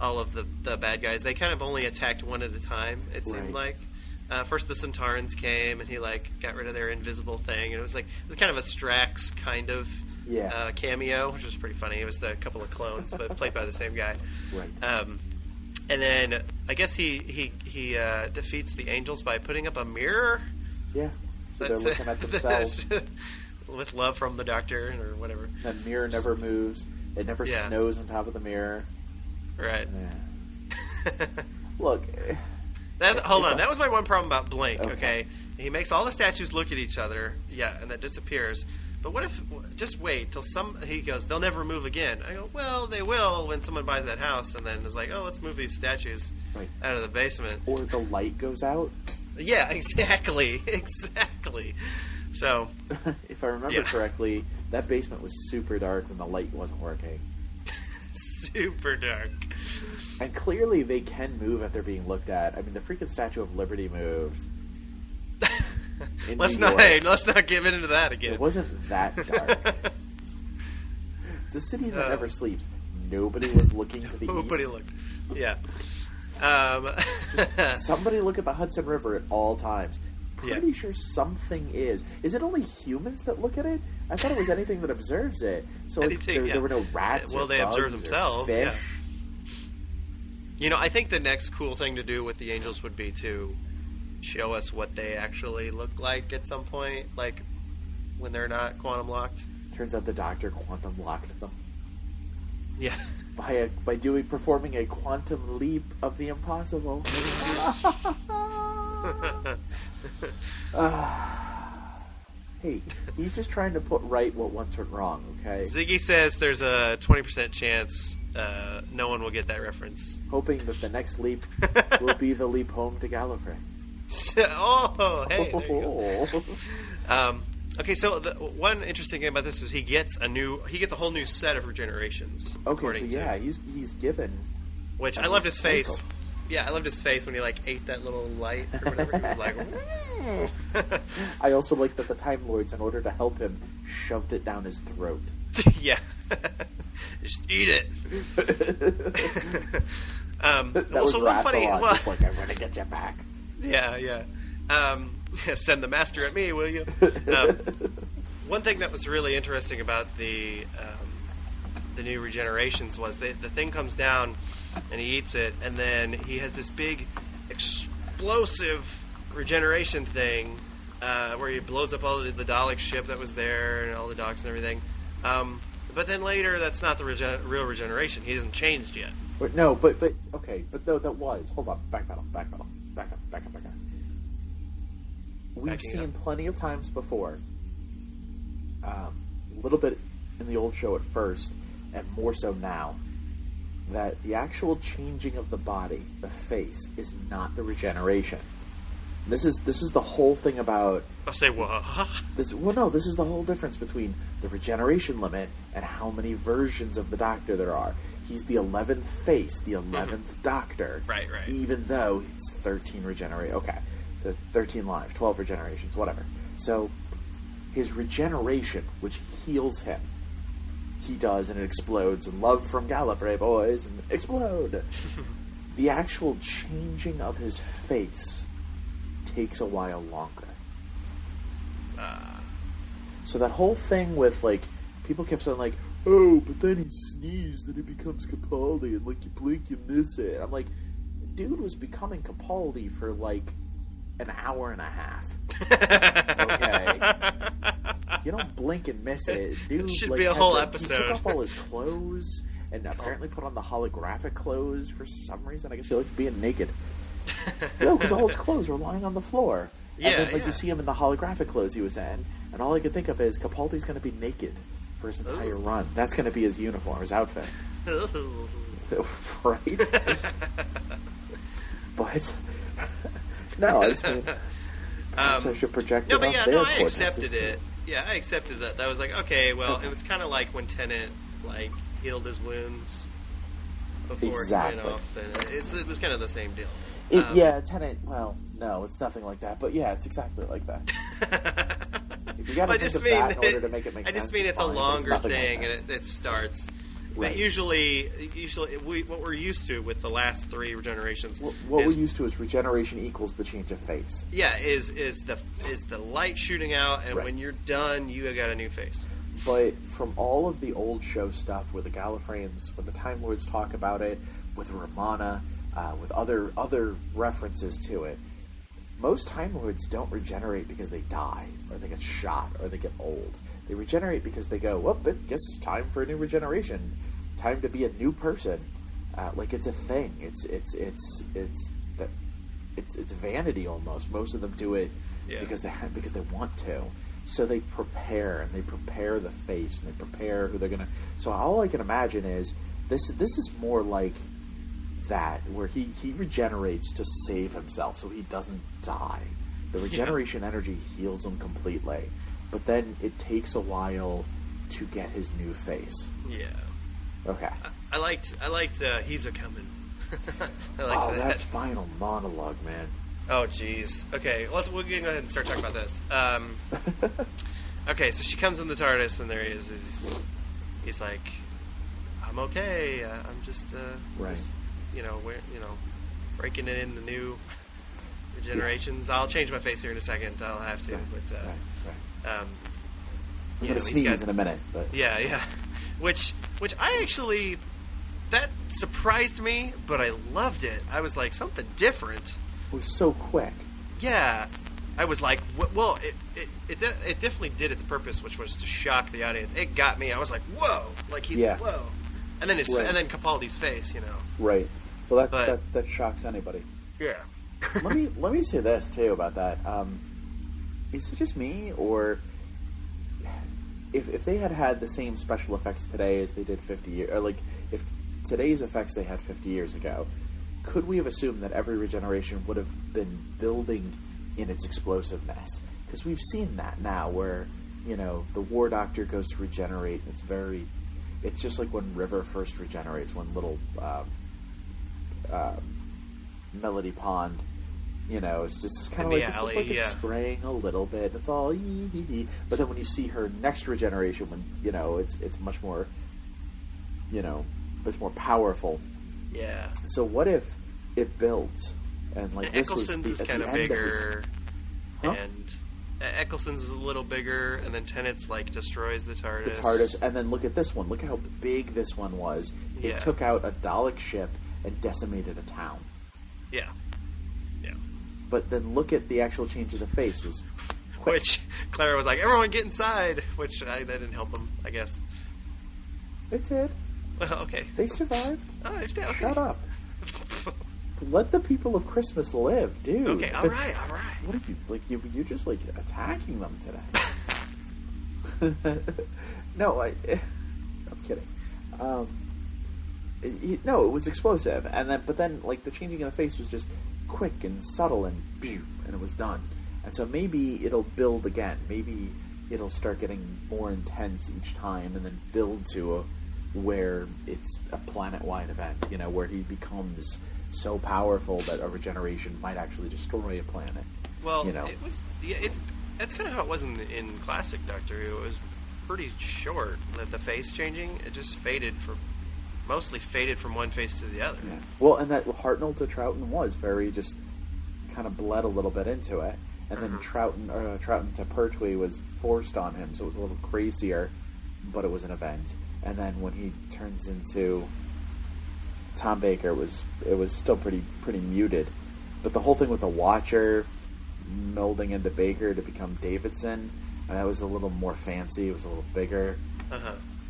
all of the bad guys. They kind of only attacked one at a time. It seemed like. First the Centaurans came and he like got rid of their invisible thing, and it was kind of a Strax kind of cameo, which was pretty funny. It was a couple of clones, but played by the same guy. Right. And then I guess he defeats the angels by putting up a mirror. Yeah. So they're looking at themselves with love from the Doctor or whatever. That mirror never moves. It never snows on top of the mirror. Right. Yeah. Look. Hold on. That was my one problem about Blink. Okay. He makes all the statues look at each other. Yeah, and that disappears. But what if just wait till he goes, they'll never move again. I go, well, they will when someone buys that house and then is like, oh, let's move these statues out of the basement. Or the light goes out. Yeah, exactly. So, if I remember correctly, that basement was super dark when the light wasn't working. Super dark. And clearly they can move if they're being looked at. I mean, the freaking Statue of Liberty moves. Let's not give into that again. It wasn't that dark. It's a city that never sleeps. Nobody was looking to the east. Nobody looked. Yeah. Somebody look at the Hudson River at all times. Pretty sure something is. Is it only humans that look at it? I thought it was anything that observes it. So there were no rats. Well, or they bugs observe themselves. Or fish. Yeah. You know, I think the next cool thing to do with the angels would be to show us what they actually look like at some point, like when they're not quantum locked. Turns out the Doctor quantum locked them. Yeah. By performing a quantum leap of the impossible. Hey, he's just trying to put right what once went wrong, okay? Ziggy says there's a 20% chance no one will get that reference. Hoping that the next leap will be the leap home to Gallifrey. Oh, hey, there you go. Okay, so the one interesting thing about this is he gets a whole new set of regenerations. Okay, so he's given. Which I loved his face. Yeah, I loved his face when he like ate that little light or whatever. He was like, I also like that the Time Lords, in order to help him, shoved it down his throat. Yeah. Just eat it. That was just like, I'm going to get you back. Yeah. Send the master at me, will you? One thing that was really interesting about the new regenerations was the thing comes down and he eats it, and then he has this big explosive regeneration thing where he blows up all the Dalek ship that was there and all the docks and everything. But then later, that's not the real regeneration. He hasn't changed yet. But no, but okay, but no, that was. Hold on, back up. We've seen plenty of times before. A little bit in the old show at first, and more so now, that the actual changing of the body, the face, is not the regeneration. This is the whole thing about. I'll say what? This is the whole difference between the regeneration limit and how many versions of the Doctor there are. He's the 11th face, the 11th Doctor. Right. Even though it's 13 regenerate. Okay, so 13 lives, 12 regenerations, whatever. So his regeneration, which heals him, he does, and it explodes. And love from Gallifrey, boys, and explode. The actual changing of his face takes a while longer. So that whole thing with, like, people kept saying, like, oh, but then he sneezed and it becomes Capaldi, and, like, you blink, you miss it. I'm like, dude was becoming Capaldi for, like, an hour and a half. Okay? You don't blink and miss it. Dude, it should like, be a whole episode. He took off all his clothes, and apparently put on the holographic clothes for some reason. I guess he likes being naked. No, because all his clothes were lying on the floor. And then, you see him in the holographic clothes he was in, and all I could think of is Capaldi's going to be naked for his entire run. That's going to be his uniform, his outfit. Right? But no, I just mean I should project it off their I accepted it. Yeah, I accepted that. I was like, okay, well, it was kind of like when Tennant healed his wounds before he went off, and it was kind of the same deal. Tennant. Well, no, it's nothing like that. But yeah, it's exactly like that. If you got to think of that in order to make it make sense, I just mean it's a longer thing, like and it starts. Right. But usually, what we're used to with the last 3 regenerations. What we're used to is regeneration equals the change of face. Yeah, is the light shooting out, and when you're done, you got a new face. But from all of the old show stuff, with the Gallifreyans, when the Time Lords talk about it, with Romana, with other references to it, most Time Lords don't regenerate because they die, or they get shot, or they get old. They regenerate because they go, well, I guess it's time for a new regeneration. Time to be a new person. It's a thing. It's vanity almost. Most of them do it because they want to. So they prepare, and they prepare the face, and they prepare who they're gonna. So all I can imagine is this is more like that, where he regenerates to save himself, so he doesn't die. The regeneration energy heals him completely. But then it takes a while to get his new face. Yeah. Okay. I liked He's a Coming. I liked that final monologue, man. Oh, jeez. Okay, we'll go ahead and start talking about this. Okay, so she comes in the TARDIS, and there he is. He's like, I'm okay. I'm just, breaking it into new regenerations. Yeah. I'll change my face here in a second. I'll have to, but. I'm going to sneeze in a minute. But. Yeah. Which I actually, that surprised me, but I loved it. I was like, something different. It was so quick. Yeah. I was like, well, it definitely did its purpose, which was to shock the audience. It got me. I was like, whoa. Whoa. And then and then Capaldi's face, Right. Well, that shocks anybody. Yeah. let me say this, too, about that. Is it just me, or if they had the same special effects today as they did 50 years, or if today's effects they had 50 years ago, could we have assumed that every regeneration would have been building in its explosiveness? Because we've seen that now, where the War Doctor goes to regenerate. It's just like when River first regenerates, when little Melody Pond. It's just kind of like it's spraying a little bit. It's all but then when you see her next regeneration, when it's much more, it's more powerful. Yeah. So what if it builds and this Eccleston's was is kind of bigger, and Eccleston's is a little bigger, and then Tennant's destroys the TARDIS. The TARDIS, and then look at this one. Look how big this one was. It took out a Dalek ship and decimated a town. Yeah. But then look at the actual change of the face was quick. Which Clara was like, everyone get inside, which that didn't help them, I guess. It did. Well, okay. They survived. Oh, okay. Shut up. Let the people of Christmas live, dude. Okay, all right. What are you you're just attacking them today. No, I'm kidding. No, it was explosive, but then the changing of the face was just quick and subtle, and it was done. And so maybe it'll build again. Maybe it'll start getting more intense each time, and then build to where it's a planet-wide event. Where he becomes so powerful that a regeneration might actually destroy a planet. Well, it was. Yeah, that's kind of how it was in classic Doctor Who. It was pretty short. The face changing, it just mostly faded from one face to the other. Yeah. Well, and that Hartnell to Troughton was very just kind of bled a little bit into it, and then Troughton to Pertwee was forced on him, so it was a little crazier, but it was an event. And then when he turns into Tom Baker, it was still pretty muted. But the whole thing with the Watcher melding into Baker to become Davidson, that was a little more fancy. It was a little bigger.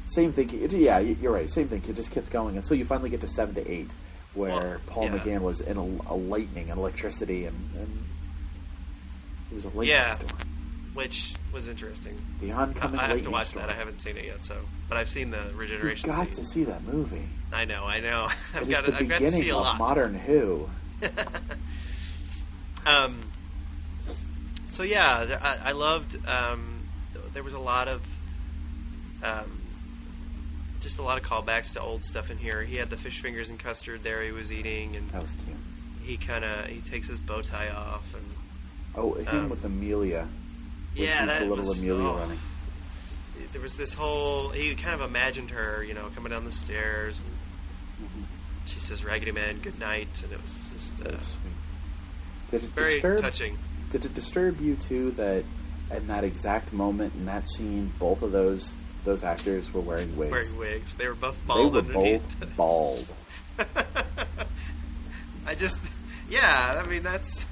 Same thing. Yeah, you're right. Same thing. It just kept going until you finally get to 7 to 8, where Paul McGann was in a lightning and electricity, and it was a lightning storm. Which was interesting. The oncoming I have to watch storm. that. I haven't seen it yet, but I've seen the regeneration. You've got to see that movie. I know. I've got to see a lot. Modern Who. So yeah, I loved. There was a lot of, just a lot of callbacks to old stuff in here. He had the fish fingers and custard there. He was eating, and that was cute. He takes his bow tie off, and him with Amelia. The little Amelia running. There was this whole. He kind of imagined her, coming down the stairs. And she says, "Raggedy Man, good night," and it was just very touching. Did it disturb you too that in that exact moment in that scene, both of those actors were wearing wigs? They were both bald. Bald. I mean that's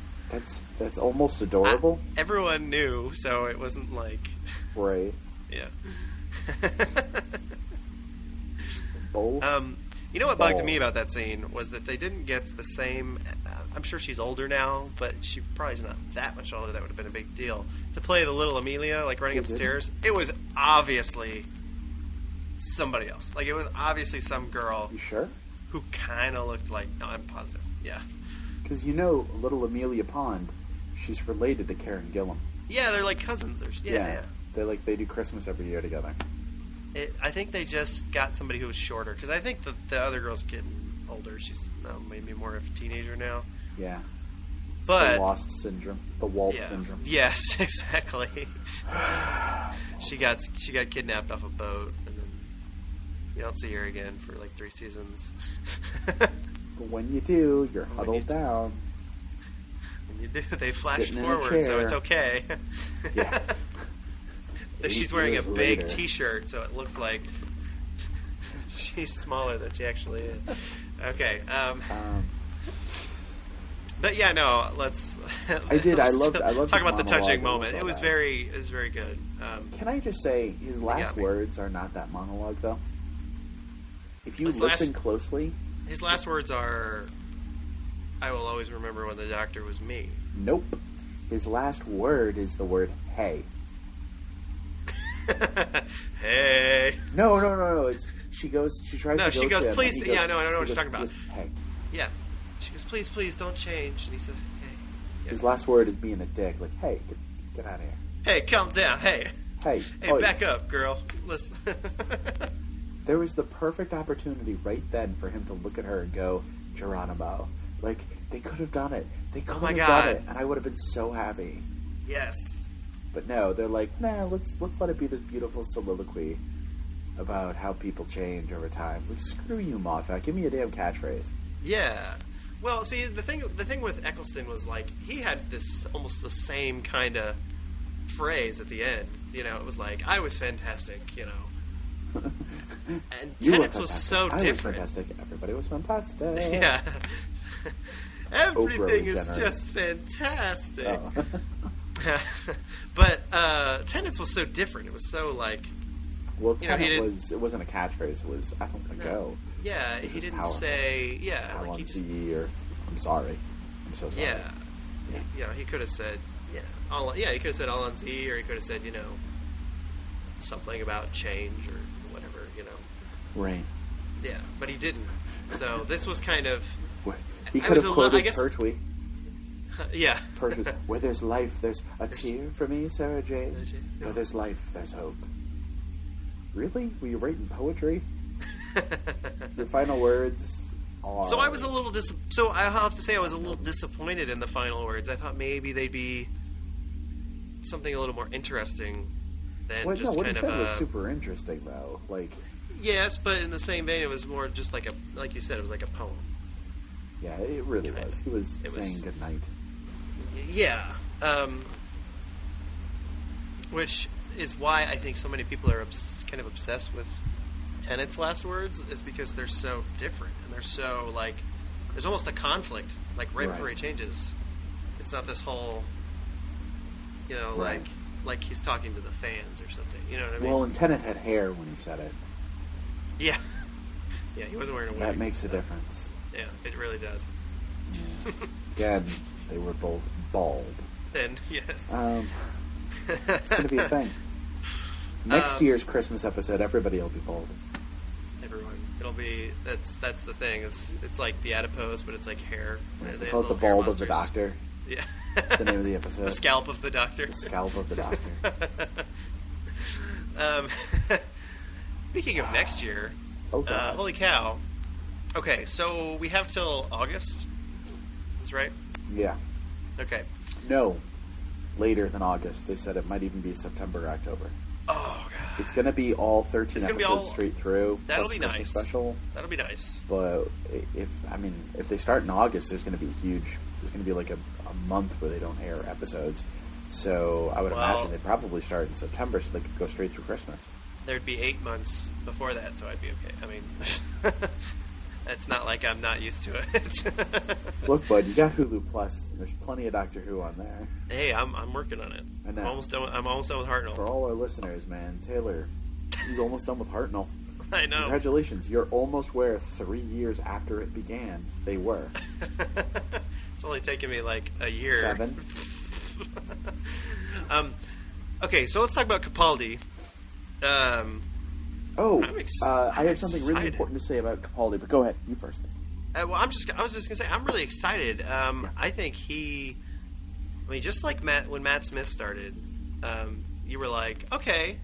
almost adorable. Everyone knew, so it wasn't like right. Yeah. What bugged me about that scene was that they didn't get the same. I'm sure she's older now, but she probably is not that much older. That would have been a big deal to play the little Amelia, like running up the stairs. It was obviously somebody else. Like it was obviously some girl. You sure? Who kind of looked like. No, I'm positive. Yeah. Because little Amelia Pond, she's related to Karen Gillan. Yeah, they're like cousins. Yeah. They do Christmas every year together. I think they just got somebody who was shorter, because I think the other girl's getting older. She's maybe more of a teenager now. Yeah. But the Lost syndrome, the Walt syndrome. Yes, exactly. She got kidnapped off a boat, and then you don't see her again for like 3 seasons. But when you do, you're huddled down. When you do, they flash forward, so it's okay. Yeah. She's wearing a big T-shirt, so it looks like she's smaller than she actually is. Okay. But yeah, no. Let's. I loved. Talk about the touching moment. It was very good. Can I just say his last words are not that monologue, though. If you listen closely, his last words are, "I will always remember when the doctor was me." Nope. His last word is the word "hey." Hey. No. It's she goes. She tries. No, she goes. To Please. Goes, I know what you're talking about. Goes, hey. Yeah. She goes. Please, don't change. And he says, hey. Yeah. His last word is being a dick. Like, hey, get out of here. Hey, calm down. Hey, back up, girl. Listen. There was the perfect opportunity right then for him to look at her and go, Geronimo. Like, they could have done it. They could have done it, and I would have been so happy. Yes. But no, they're like, nah, let's let it be this beautiful soliloquy about how people change over time. Like, screw you, Moffat. Give me a damn catchphrase. Yeah. Well, see, the thing with Eccleston was like he had this almost the same kind of phrase at the end. It was like, I was fantastic. And Tennant's was so different. I was fantastic. Everybody was fantastic. Yeah. Everything is just fantastic. Oh. But Tennant's was so different. It was so like. Well, Tennant it wasn't a catchphrase. It was I don't want to go. Yeah, he didn't say. Yeah, like he just. Or I'm sorry. I'm so sorry. Yeah. He could have said. He could have said all on Z, or he could have said something about change or whatever. Right. Yeah, but he didn't. So this was kind of. He could have quoted Pertwee. Yeah. Pertwee. Where there's life, there's a tear for me, Sarah Jane. No. Where there's life, there's hope. Really? Were you writing poetry? Your final words are... So I was a little So I'll have to say I was a little disappointed in the final words. I thought maybe they'd be something a little more interesting than what you said was super interesting, though. Like... Yes, but in the same vein, it was more just like you said, it was like a poem. Yeah, it really was. He was saying goodnight. Yeah. Which is why I think so many people are kind of obsessed with Tennant's last words, is because they're so different. And they're so, like, there's almost a conflict, like, right before he changes. It's not this whole, like he's talking to the fans or something. You know what I mean? Well, and Tennant had hair when he said it. Yeah. Yeah, he wasn't wearing a wig. That makes a difference. Yeah, it really does. Yeah. Again, they were both bald. And, yes. It's going to be a thing. Next year's Christmas episode, everybody will be bald. Everyone. It'll be... That's the thing. It's like the adipose, but it's like hair. They call it the bald of the doctor. Yeah. The name of the episode. The scalp of the doctor. The scalp of the doctor. Speaking of next year, holy cow. Okay, so we have till August. Is right? Yeah. Okay. No. Later than August. They said it might even be September or October. Oh, God. It's going to be all 13 episodes straight through. That'll be Christmas nice. Special. That'll be nice. But if they start in August, there's going to be huge. There's going to be like a month where they don't air episodes. So I would imagine they'd probably start in September so they could go straight through Christmas. There'd be 8 months before that, so I'd be okay. I mean, it's not like I'm not used to it. Look, bud, you got Hulu Plus. There's plenty of Doctor Who on there. Hey, I'm working on it. I know. I'm almost done with Hartnell. For all our listeners, man, Taylor, he's almost done with Hartnell. I know. Congratulations, you're almost where 3 years after it began they were. It's only taken me like a year. 7. Okay, so let's talk about Capaldi. I have something really important to say about Capaldi, but go ahead, you first. Well, I was just gonna say I'm really excited. I think just like when Matt Smith started, you were like, okay,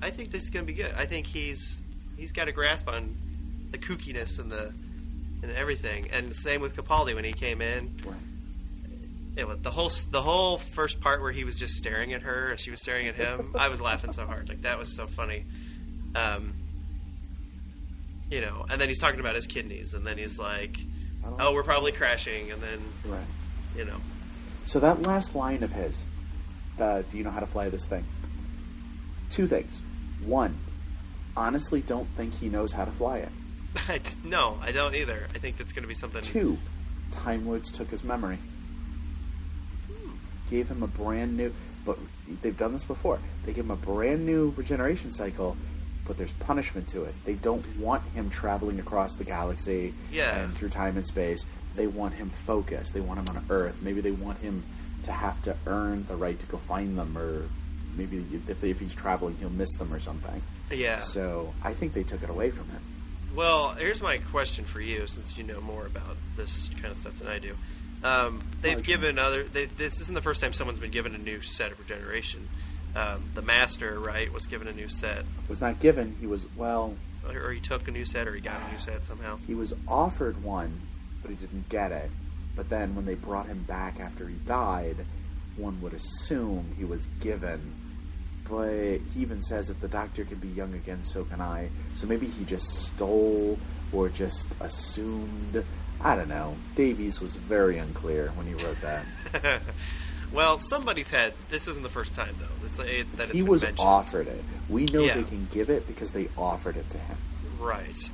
I think this is gonna be good. I think he's got a grasp on the kookiness and everything. And same with Capaldi when he came in. Right. The whole first part where he was just staring at her and she was staring at him, I was laughing so hard. Like, that was so funny. And then he's talking about his kidneys, and then he's like, "Oh, we're probably crashing," and then, right. So that last line of his, do you know how to fly this thing? 2 things. 1, honestly don't think he knows how to fly it. No, I don't either. I think that's going to be something... 2, Time Lords took his memory. Gave him a brand new... But they've done this before. They give him a brand new regeneration cycle, but there's punishment to it. They don't want him traveling across the galaxy and through time and space. They want him focused. They want him on Earth. Maybe they want him to have to earn the right to go find them, or maybe if he's traveling, he'll miss them or something. Yeah. So I think they took it away from him. Well, here's my question for you, since you know more about this kind of stuff than I do. They've given this isn't the first time someone's been given a new set of regeneration. The Master, right, was given a new set. Was not given. He was, or he took a new set, or he got a new set somehow. He was offered one, but he didn't get it. But then when they brought him back after he died, one would assume he was given. But he even says, if the Doctor can be young again, so can I. So maybe he just stole or just assumed. I don't know. Davies was very unclear when he wrote that. Well, somebody's had... This isn't the first time, though. He was offered it. We know they can give it because they offered it to him. Right.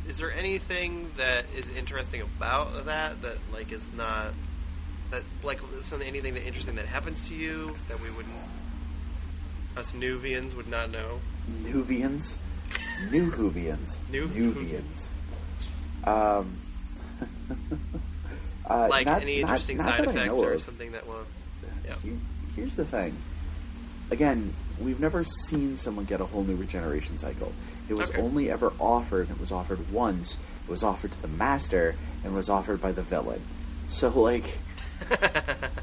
Is there anything that is interesting about that like, is not... That, like, anything that interesting that happens to you that we wouldn't... Us Nuvians would not know? Nuvians? New Whovians. Nuvians. Like any interesting side effects or something that will... Yeah. Here's the thing. Again, we've never seen someone get a whole new regeneration cycle. It was only ever offered, it was offered once, it was offered to the Master, and was offered by the villain. So, like,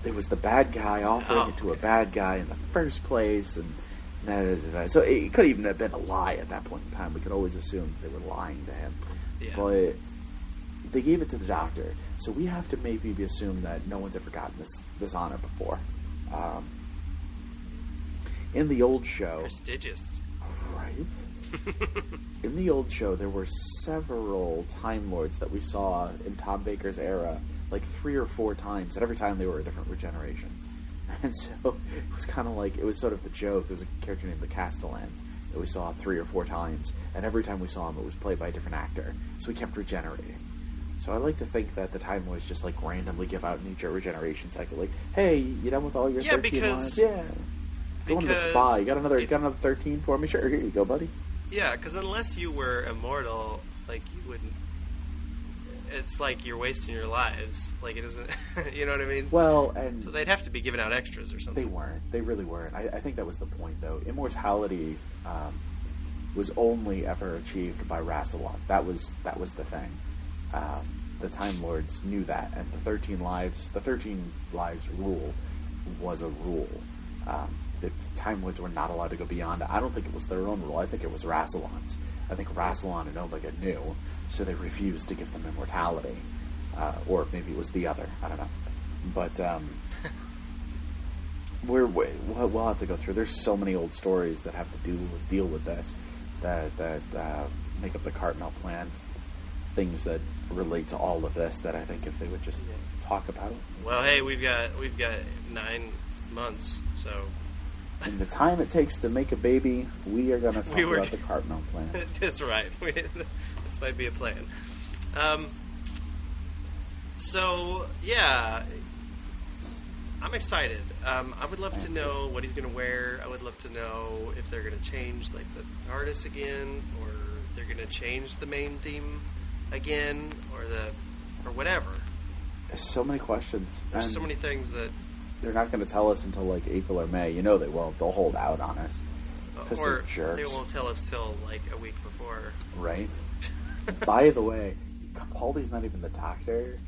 it was the bad guy offering it to a bad guy in the first place, and that is... So it could even have been a lie at that point in time. We could always assume they were lying to him. Yeah. But they gave it to the Doctor, so we have to maybe assume that no one's ever gotten this honor before. In the old show... Prestigious. Right? In the old show, there were several Time Lords that we saw in Tom Baker's era, like 3 or 4 times, and every time they were a different regeneration. And so it was kind of like, it was sort of the joke. There was a character named the Castellan that we saw 3 or 4 times, and every time we saw him, it was played by a different actor. So we kept regenerating. So I like to think that the Time Lords just like randomly give out a new regeneration cycle. Like, hey, you done with all your 13 lines? Yeah. Going to the spa. You got another 13 for me? Sure, here you go, buddy. Yeah, because unless you were immortal, like, you wouldn't... It's like you're wasting your lives. Like, it isn't... You know what I mean? Well, and... So they'd have to be giving out extras or something. They weren't. They really weren't. I think that was the point, though. Immortality was only ever achieved by Rassilon. That was the thing. The Time Lords knew that, and the 13 lives rule was a rule. The Time Lords were not allowed to go beyond it. I don't think it was their own rule. I think it was Rassilon's. I think Rassilon and Omega knew, so they refused to give them immortality. Or maybe it was the other. I don't know. But we'll have to go through. There's so many old stories that have to deal with this that make up the Cartmel plan. Things that relate to all of this that I think if they would just talk about it. Well, hey, we've got 9 months, so... In the time it takes to make a baby, we are going to talk about the Cartmel plan. That's right. This might be a plan. So, yeah, I'm excited. I would love to know what he's going to wear. I would love to know if they're going to change, like, the TARDIS again, or they're going to change the main theme again, or whatever. There's so many questions. There's so many things that... They're not going to tell us until, like, April or May. You know they won't. They'll hold out on us. Because they're jerks. They won't tell us till, like, a week before. Right. By the way, Capaldi's not even the Doctor.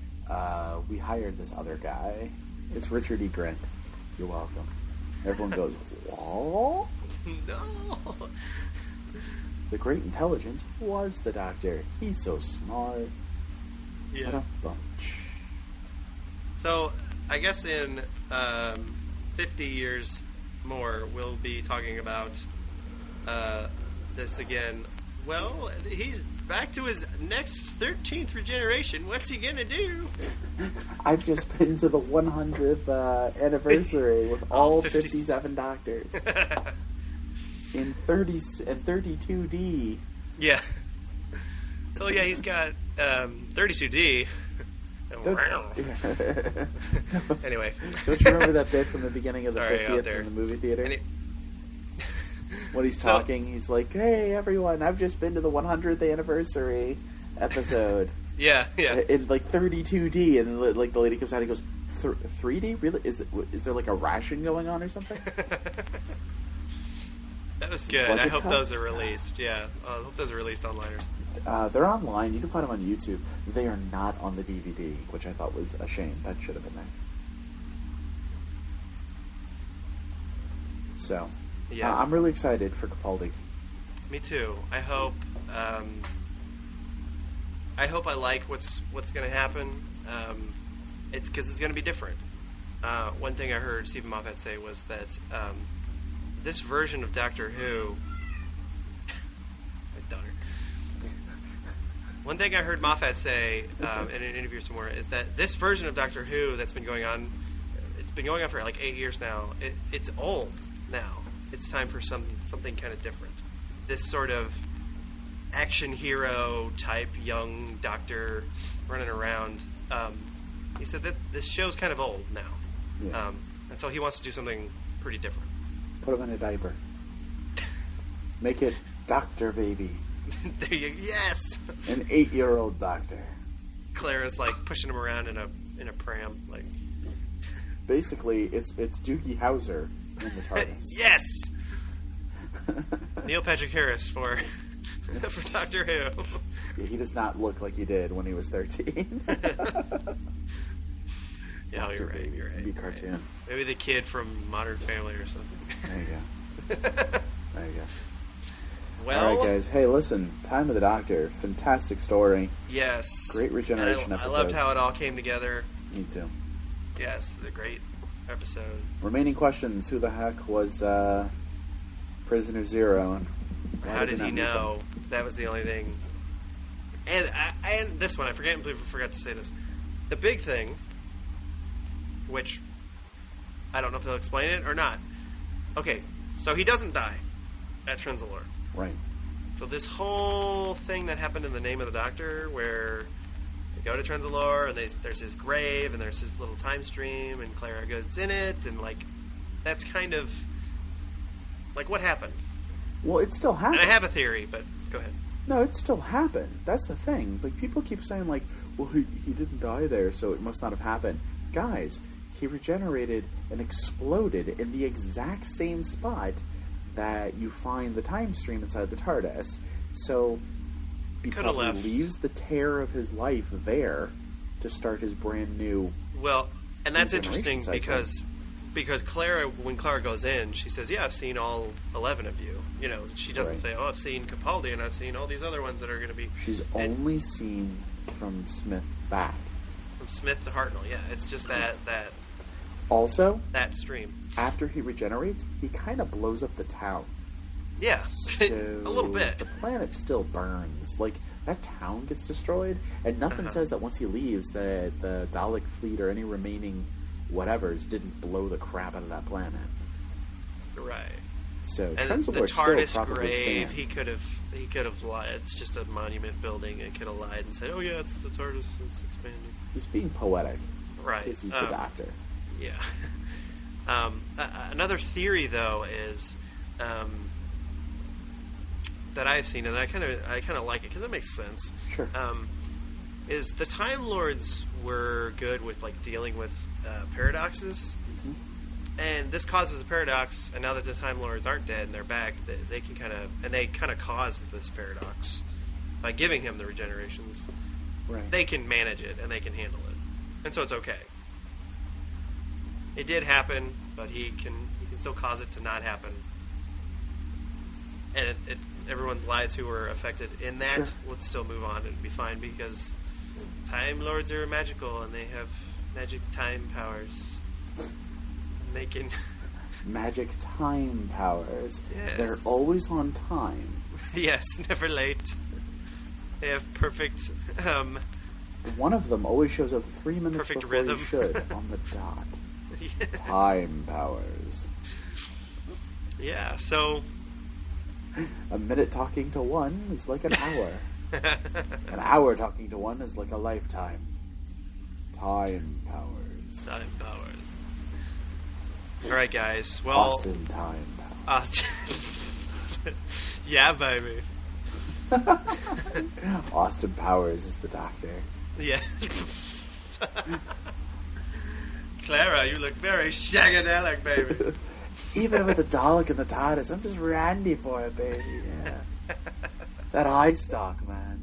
We hired this other guy. It's Richard E. Grant. You're welcome. Everyone goes, what? No. The Great Intelligence was the Doctor. He's so smart. Yeah. What a bunch. So, I guess in 50 years more, we'll be talking about this again. Well, he's back to his next 13th regeneration. What's he going to do? I've just been to the 100th anniversary with all 57 Doctors. In 32D. Yeah. So, yeah, he's got 32D. Anyway. Don't you remember that bit from the beginning of the 50th in the movie theater? When he's talking, he's like, hey, everyone, I've just been to the 100th anniversary episode. Yeah. In, like, 32D, and, like, the lady comes out and goes, 3D? Really? Is there, like, a ration going on or something? That was good. I hope those are released. Yeah. I hope those are released online or something. They're online. You can find them on YouTube. They are not on the DVD, which I thought was a shame. That should have been there. So, yeah, I'm really excited for Capaldi. Me too. I hope I like what's going to happen. It's because it's going to be different. One thing I heard Stephen Moffat say was that this version of Doctor Who. My daughter. One thing I heard Moffat say in an interview somewhere is that this version of Doctor Who that's been going on, it's been going on for like 8 years now. It's old now. It's time for something kind of different. This sort of action hero type young doctor running around. He said that this show's kind of old now, and so he wants to do something pretty different. Put him in a diaper. Make it Doctor Baby. There you yes. An 8-year-old doctor. Clara's like pushing him around in a pram, like. Basically, it's Doogie Howser in the TARDIS. Yes. Neil Patrick Harris for Doctor Who. Yeah, he does not look like he did when he was 13. Yeah, you're right. Be cartoon. Right. Maybe the kid from Modern Family or something. There you go. There you go. Well, all right, guys. Hey, listen. Time of the Doctor. Fantastic story. Yes. Great regeneration episode. I loved how it all came together. Me too. Yes, a great episode. Remaining questions. Who the heck was Prisoner Zero? And how did he know? That was the only thing. And this one, I forgot to say this. The big thing, which I don't know if they'll explain it or not. Okay, so he doesn't die at Trenzalore. Right. So this whole thing that happened in the Name of the Doctor, where they go to Trenzalore and there's his grave and there's his little time stream and Clara Good's in it, and like that's kind of Like, what happened? Well, it still happened. And I have a theory, but go ahead. No, it still happened. That's the thing. Like, people keep saying, like, well, he didn't die there, so it must not have happened. Guys, he regenerated and exploded in the exact same spot that you find the time stream inside the TARDIS. So he probably leaves the tear of his life there to start his brand new. Well, and that's interesting because Clara, when Clara goes in, she says, "Yeah, I've seen all 11 of you." You know, she doesn't say, "Oh, I've seen Capaldi and I've seen all these other ones that are going to be." She's only seen from Smith back. From Smith to Hartnell, yeah. It's just that. Also, that stream. After he regenerates, he kind of blows up the town. Yeah, so a little bit. The planet still burns. Like, that town gets destroyed, and nothing says that once he leaves, that the Dalek fleet or any remaining whatevers didn't blow the crap out of that planet. Right. So and the TARDIS TARDIS grave, he could have lied. It's just a monument building, and could have lied and said, "Oh yeah, it's the TARDIS. It's expanding." He's being poetic. Right. Because he's the Doctor. Yeah. Another theory, though, is that I've seen, and I kind of like it because it makes sense. Sure. Is the Time Lords were good with like dealing with paradoxes, and this causes a paradox. And now that the Time Lords aren't dead and they're back, they can kind of cause this paradox by giving him the regenerations. Right. They can manage it and they can handle it, and so it's okay. It did happen, but he can still cause it to not happen, and everyone's lives who were affected in that would still move on and be fine because Time Lords are magical and they have magic time powers. And they can magic time powers. Yes. They're always on time. Yes, never late. They have perfect. One of them always shows up 3 minutes perfect before rhythm. He should on the dot. Yes. Time powers. Yeah, so a minute talking to one is like an hour. An hour talking to one is like a lifetime. Time powers. Time powers. All right, guys. Well, Austin time powers. Yeah, baby. Austin Powers is the Doctor. Yeah. Clara, you look very shagadelic, baby. Even with the Dalek and the TARDIS, I'm just randy for it, baby. Yeah. That eye stalk, man.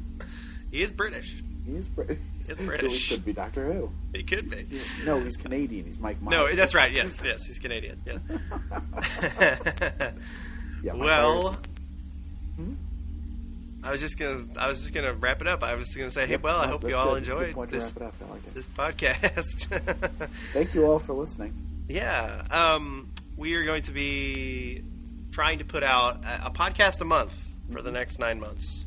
He is British. He is British. He's British. So he could be Doctor Who. He could be. No, he's Canadian. He's Mike Myers. No, that's right. Yes, he's Canadian. Yeah. Yeah. Well, I was just gonna wrap it up. I was gonna say, hey, I hope you all enjoyed this podcast. Thank you all for listening. Yeah, we are going to be trying to put out a podcast a month for the next 9 months.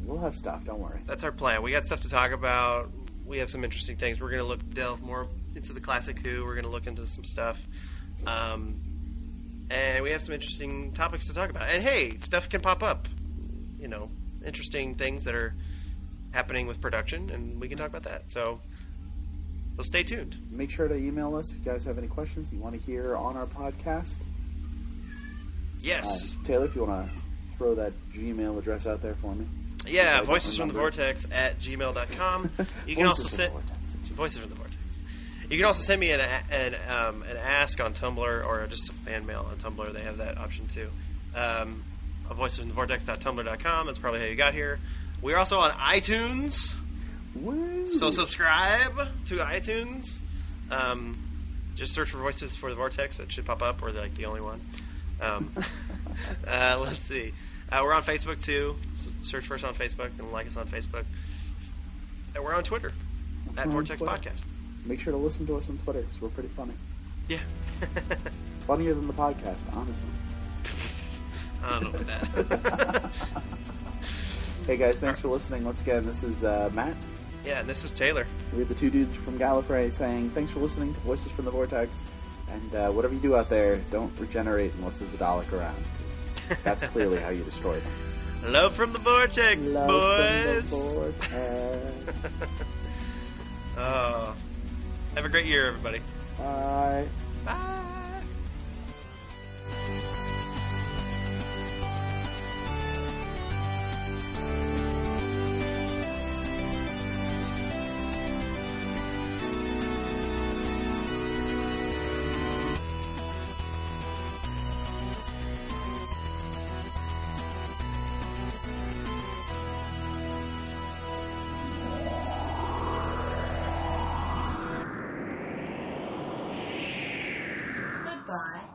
We'll have stuff. Don't worry. That's our plan. We got stuff to talk about. We have some interesting things. We're going to delve more into the classic Who. We're going to look into some stuff. And we have some interesting topics to talk about. And hey, stuff can pop up. You know, interesting things that are happening with production, and we can talk about that. So stay tuned. Make sure to email us if you guys have any questions you want to hear on our podcast. Yes. Taylor, if you want to throw that Gmail address out there for me. Yeah, voicesfromthevortex@gmail.com. You can also send Voices from the Vortex. You can also send me an ask on Tumblr or just a fan mail on Tumblr. They have that option too. voicesfromthevortex.tumblr.com. That's probably how you got here. We're also on iTunes. Woo. So subscribe to iTunes. Just search for Voices for the Vortex. It should pop up, or like the only one. Let's see. We're on Facebook too. So search for us on Facebook and like us on Facebook. And we're on Twitter at Vortex Podcast. Make sure to listen to us on Twitter because we're pretty funny. Yeah. Funnier than the podcast, honestly. I don't know about that. Hey guys, thanks for listening. Once again, this is Matt. Yeah, and this is Taylor. We're the two dudes from Gallifrey saying thanks for listening to Voices from the Vortex. And whatever you do out there, don't regenerate unless there's a Dalek around. Because that's clearly how you destroy them. Love from the Vortex, Love boys! From the Vortex. Oh. Have a great year, everybody. Bye. Bye. Goodbye.